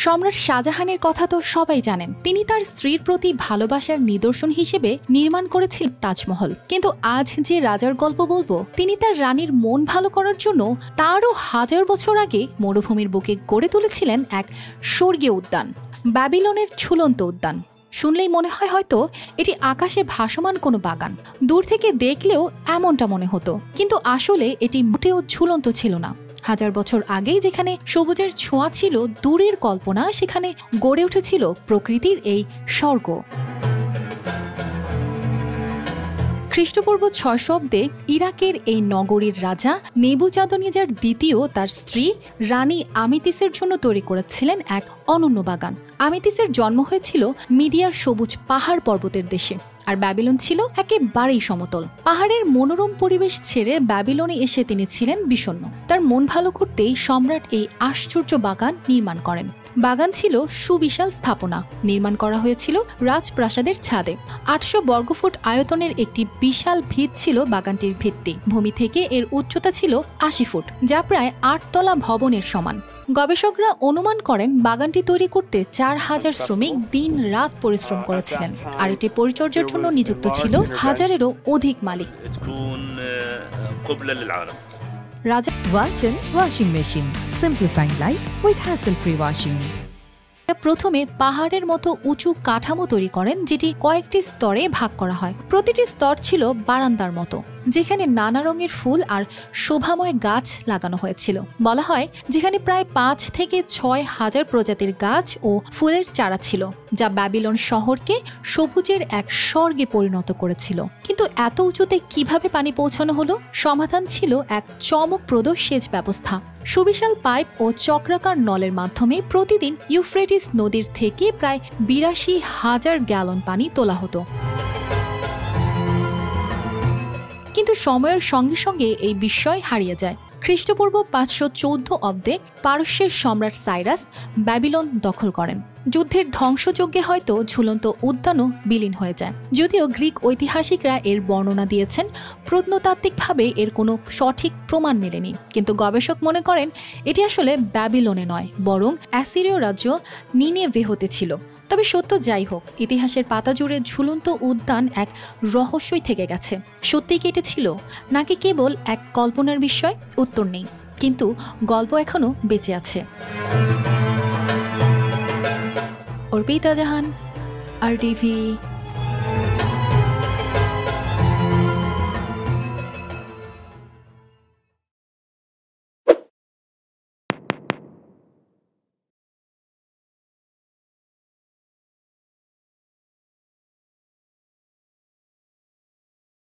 সম্রাট শাহজাহানের কথা তো সবাই জানেন। তিনি তার স্ত্রীর প্রতি ভালোবাসার নিদর্শন হিসেবে নির্মাণ করেছিলেন তাজমহল। কিন্তু আজ যে রাজার গল্প বলবো, তিনি তার রানীর মন ভালো করার জন্য তারও 1000 বছর আগে মরুভূমির বুকে গড়ে তুলেছিলেন এক স্বর্গীয় উদ্যান, ব্যাবিলনের ঝুলন্ত উদ্যান। শুনলেই মনে হয় হয়তো এটি আকাশে ভাসমান কোনো বাগান। দূর থেকে দেখলেও এমনটা মনে হতো, কিন্তু আসলে এটি মোটেও ঝুলন্ত ছিল না। 1000 বছর আগেই যেখানে সবুজের ছোঁয়া ছিল দূরের কল্পনা, সেখানে গড়ে উঠেছিল প্রকৃতির এই স্বর্গ। খ্রিস্টপূর্ব 600 অব্দে ইরাকের এই নগরীর রাজা নেবুজাদনেজার দ্বিতীয় তার স্ত্রী রানী আমিতিসের জন্য তৈরি করেছিলেন এক অনন্য বাগান। আমিতিসের জন্ম হয়েছিল মিডিয়ার সবুজ পাহাড় পর্বতের দেশে, আর ব্যাবিলন ছিল একেবারেই সমতল। পাহাড়ের মনোরম পরিবেশ ছেড়ে ব্যাবিলনে এসে তিনি ছিলেন বিষণ্ণ। তার মন ভালো করতেই সম্রাট এই আশ্চর্য বাগান নির্মাণ করেন। বাগান ছিল সুবিশাল স্থাপনা, নির্মাণ করা হয়েছিল রাজপ্রাসাদের ছাদে। 800 বর্গফুট আয়তনের একটি বিশাল ভিত ছিল বাগানটির ভিত্তি। ভূমি থেকে এর উচ্চতা ছিল 80 ফুট, যা প্রায় 8 তলা ভবনের সমান। গবেষকরা অনুমান করেন বাগানটি তৈরি করতে 4000 শ্রমিক দিন রাত পরিশ্রম করেছিলেন, আর এটি পরিচর্যার জন্য নিযুক্ত ছিল 1000-এরও অধিক মালিক। রাজা Walton washing machine, simplifying life with hassle-free washing. প্রথমে পাহাড়ের মতো উঁচু কাঠামো তৈরি করেন, যেটি কয়েকটি স্তরে ভাগ করা হয়। প্রতিটি স্তর ছিল বারান্দার মতো, যেখানে নানা রঙের ফুল আর শোভাময় গাছ লাগানো হয়েছিল। বলা হয় যেখানে প্রায় 5 থেকে 6000 প্রজাতির গাছ ও ফুলের চারা ছিল, যা ব্যাবিলন শহরকে সবুজের এক স্বর্গে পরিণত করেছিল। কিন্তু এত উঁচুতে কিভাবে পানি পৌঁছানো হলো? সমাধান ছিল এক চমকপ্রদ সেচ ব্যবস্থা। সুবিশাল পাইপ ও চক্রাকার নলের মাধ্যমে প্রতিদিন ইউফ্রেটিস নদীর থেকে প্রায় 82,000 গ্যালন পানি তোলা হতো। কিন্তু সময়ের সঙ্গে সঙ্গে এই বিস্ময় হারিয়ে যায়। খ্রিস্টপূর্ব 514 অব্দে পারস্যের সম্রাট সাইরাস ব্যাবিলন দখল করেন। যুদ্ধের ধ্বংসযজ্ঞে হয়তো ঝুলন্ত উদ্যানও বিলীন হয়ে যায়। যদিও গ্রিক ঐতিহাসিকরা এর বর্ণনা দিয়েছেন, প্রত্নতাত্ত্বিকভাবে এর কোনো সঠিক প্রমাণ মেলেনি। কিন্তু গবেষক মনে করেন এটি আসলে ব্যাবিলনে নয়, বরং অ্যাসিরীয় রাজ্য নিনেভে হতে ছিল। তবে সত্য যাই হোক, ইতিহাসের পাতা জুড়ে ঝুলন্ত উদ্যান এক রহস্যই থেকে গেছে। সত্যিই কি এটি ছিল, নাকি কেবল এক কল্পনার বিষয়? উত্তর নেই, কিন্তু গল্প এখনো বেঁচে আছে। অর্পিতা জাহান, RTV।